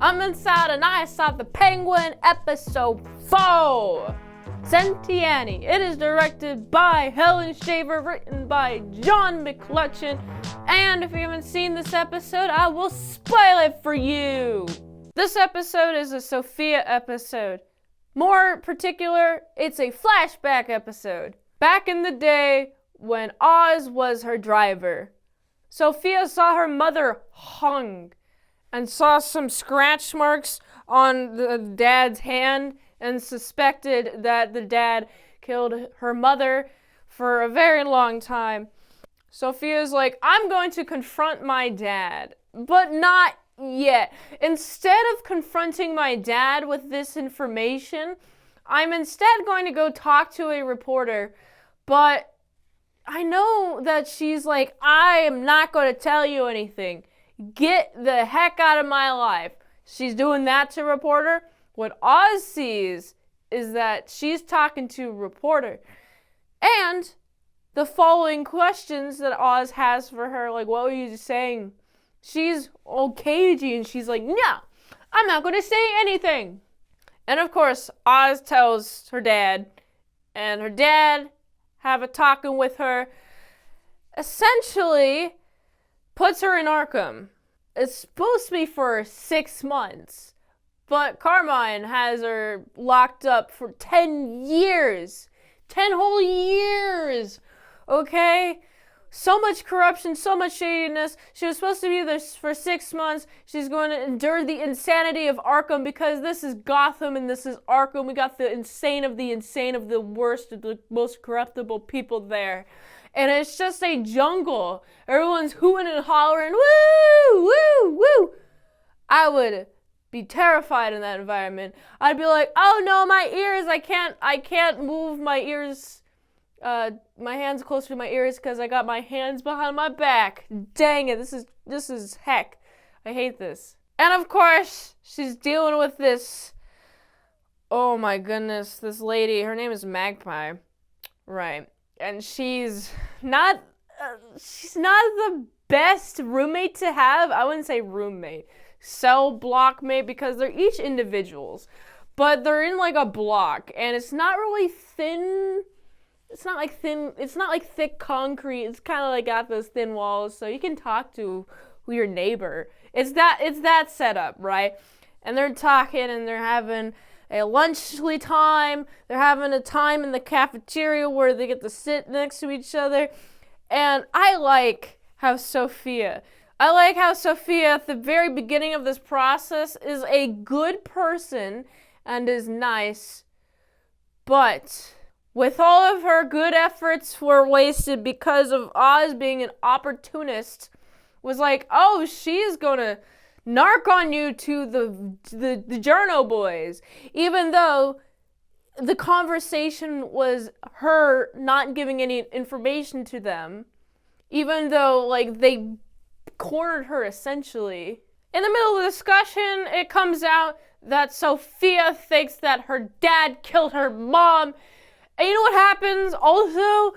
I'm inside and I saw the Penguin episode 4. Sentiani. It is directed by Helen Shaver, written by John McClutchin. And if you haven't seen this episode, I will spoil it for you. This episode is a Sofia episode. More particular, it's a flashback episode. Back in the day when Oz was her driver, Sofia saw her mother hung and saw some scratch marks on the dad's hand and suspected that the dad killed her mother for a very long time. Sofia's like, I'm going to confront my dad, but not yet. Instead of confronting my dad with this information, I'm instead going to go talk to a reporter, but I know that she's like, I am not going to tell you anything. Get the heck out of my life. She's doing that to a reporter. What Oz sees is that she's talking to a reporter. And the following questions that Oz has for her, like, what were you saying? She's all cagey and she's like, no, I'm not going to say anything. And of course, Oz tells her dad, and her dad have a talking with her, essentially puts her in Arkham. It's supposed to be for 6 months, but Carmine has her locked up for 10 years. 10 whole years, okay? So much corruption, so much shadiness. She was supposed to be there for 6 months. She's going to endure the insanity of Arkham because this is Gotham and this is Arkham. We got the insane of the worst, of the most corruptible people there. And it's just a jungle. Everyone's hooting and hollering, woo, woo, woo. I would be terrified in that environment. I'd be like, oh no, my ears, I can't move my ears. My hands closer to my ears because I got my hands behind my back. Dang it, this is heck. I hate this. And of course, she's dealing with this, oh my goodness, this lady, her name is Magpie. Right. And she's not the best roommate to have. I wouldn't say roommate. Cell block mate, because they're each individuals. But they're in like a block. And it's not really thin. It's not like thick concrete. It's kind of like got those thin walls. So you can talk to your neighbor. It's that setup, right? And they're talking and they're having a lunchly time. They're having a time in the cafeteria where they get to sit next to each other. And I like how Sofia at the very beginning of this process is a good person and is nice. But with all of her good efforts were wasted because of Oz being an opportunist, was like, oh, she's gonna narc on you to the Journo boys, even though the conversation was her not giving any information to them, even though like they cornered her essentially. In the middle of the discussion, it comes out that Sofia thinks that her dad killed her mom. And you know what happens? Also,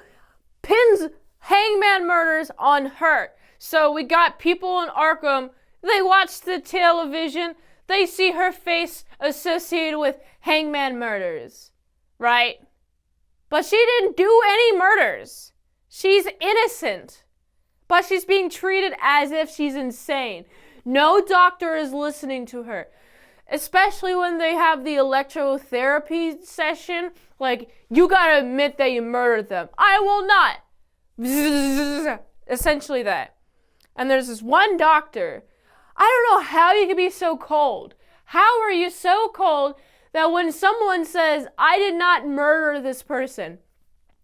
pins hangman murders on her. So we got people in Arkham. They watch the television. They see her face associated with hangman murders, right? But she didn't do any murders. She's innocent. But she's being treated as if she's insane. No doctor is listening to her. Especially when they have the electrotherapy session. Like, you gotta admit that you murdered them. I will not. Essentially that. And there's this one doctor. I don't know how you can be so cold. How are you so cold that when someone says, I did not murder this person,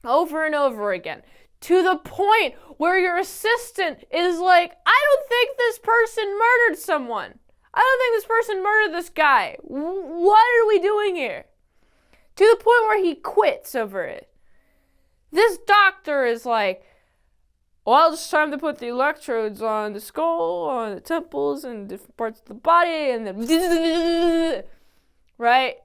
over and over again, to the point where your assistant is like, I don't think this person murdered someone. I don't think this person murdered this guy. What are we doing here? To the point where he quits over it. This doctor is like, well, it's time to put the electrodes on the skull, on the temples, and different parts of the body, and then right?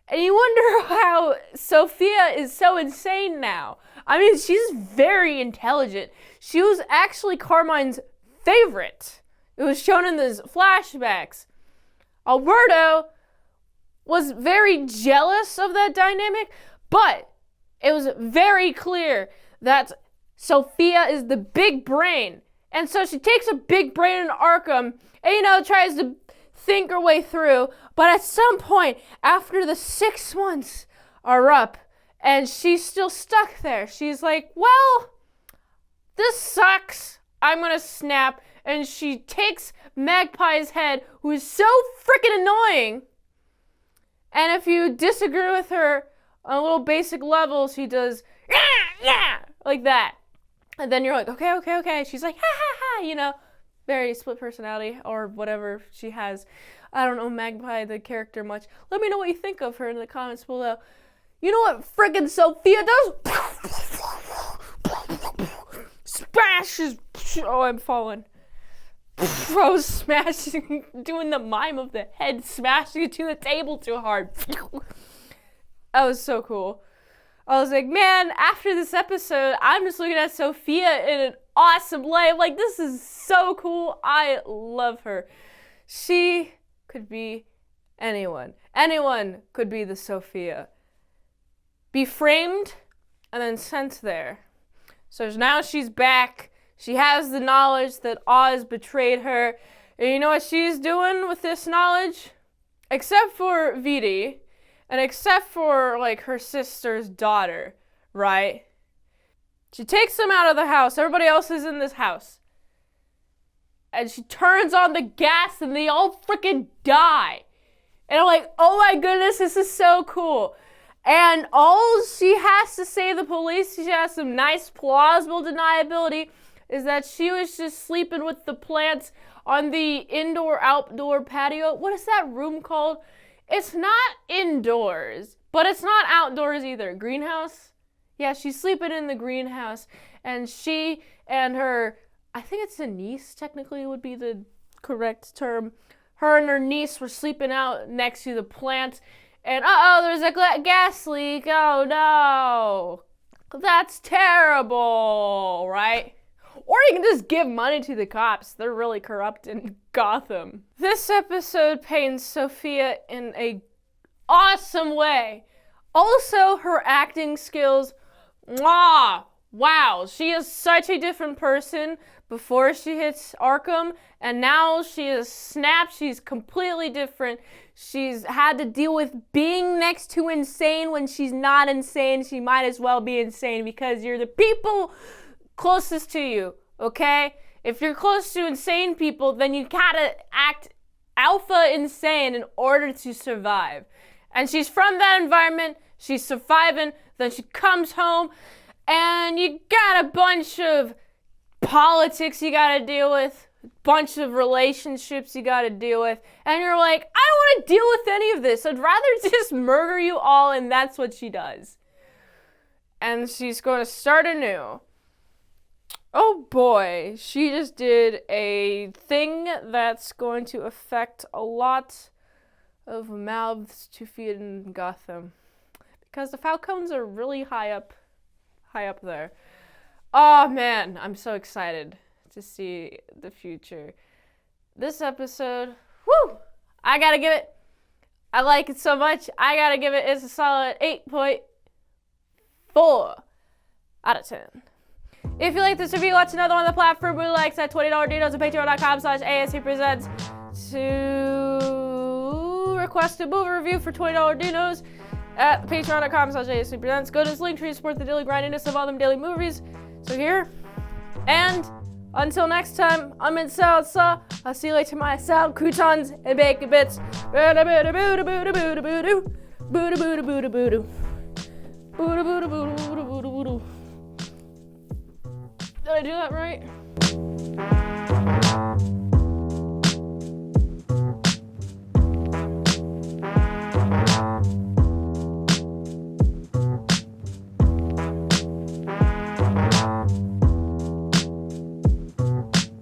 And you wonder how Sofia is so insane now. I mean, she's very intelligent. She was actually Carmine's favorite. It was shown in those flashbacks. Alberto was very jealous of that dynamic, but it was very clear that Sofia is the big brain. And so she takes a big brain in Arkham and, tries to think her way through. But at some point, after the 6 months are up and she's still stuck there, she's like, well, this sucks. I'm going to snap. And she takes Magpie's head, who is so freaking annoying. And if you disagree with her on a little basic level, she does, yeah, like that. And then you're like, okay. She's like, ha, very split personality or whatever she has. I don't know Magpie, the character, much. Let me know what you think of her in the comments below. You know what friggin' Sofia does? Smashes. Oh, I'm falling. I was smashing, doing the mime of the head, smashing it to the table too hard. That was so cool. I was like, man, after this episode, I'm just looking at Sofia in an awesome light. I'm like, this is so cool. I love her. She could be anyone. Anyone could be the Sofia. Be framed and then sent there. So now she's back. She has the knowledge that Oz betrayed her. And you know what she's doing with this knowledge? Except for Vidi, and except for, her sister's daughter, right? She takes them out of the house. Everybody else is in this house. And she turns on the gas and they all freaking die. And I'm like, oh my goodness, this is so cool. And all she has to say to the police, she has some nice plausible deniability, is that she was just sleeping with the plants on the indoor-outdoor patio. What is that room called? It's not indoors, but it's not outdoors either. Greenhouse? Yeah, she's sleeping in the greenhouse. And she and her, I think it's a niece, technically would be the correct term. Her and her niece were sleeping out next to the plant. And there's a gas leak. Oh no. That's terrible, right? Or you can just give money to the cops. They're really corrupt in Gotham. This episode paints Sofia in an awesome way. Also, her acting skills, wow, she is such a different person before she hits Arkham, and now she is snapped. She's completely different. She's had to deal with being next to insane when she's not insane. She might as well be insane because you're the people closest to you, okay? If you're close to insane people, then you gotta act alpha insane in order to survive. And she's from that environment, she's surviving, then she comes home, and you got a bunch of politics you gotta deal with, a bunch of relationships you gotta deal with, and you're like, I don't wanna deal with any of this. I'd rather just murder you all, and that's what she does. And she's gonna start anew. Oh boy, she just did a thing that's going to affect a lot of mouths to feed in Gotham. Because the Falcons are really high up there. Oh man, I'm so excited to see the future. This episode, woo! I like it so much, I gotta give it, it's a solid 8.4 out of 10. If you like this review, watch another one on the platform. We likes at $20 dinos at patreon.com/ASEPresents to request a movie review for $20 dinos at patreon.com/ASEPresents. Go to this link tree to support the daily grindiness of all them daily movies. So here, and until next time, I'm in Salad. I'll see you later, my salad, croutons, and bacon bits. Did I do that right?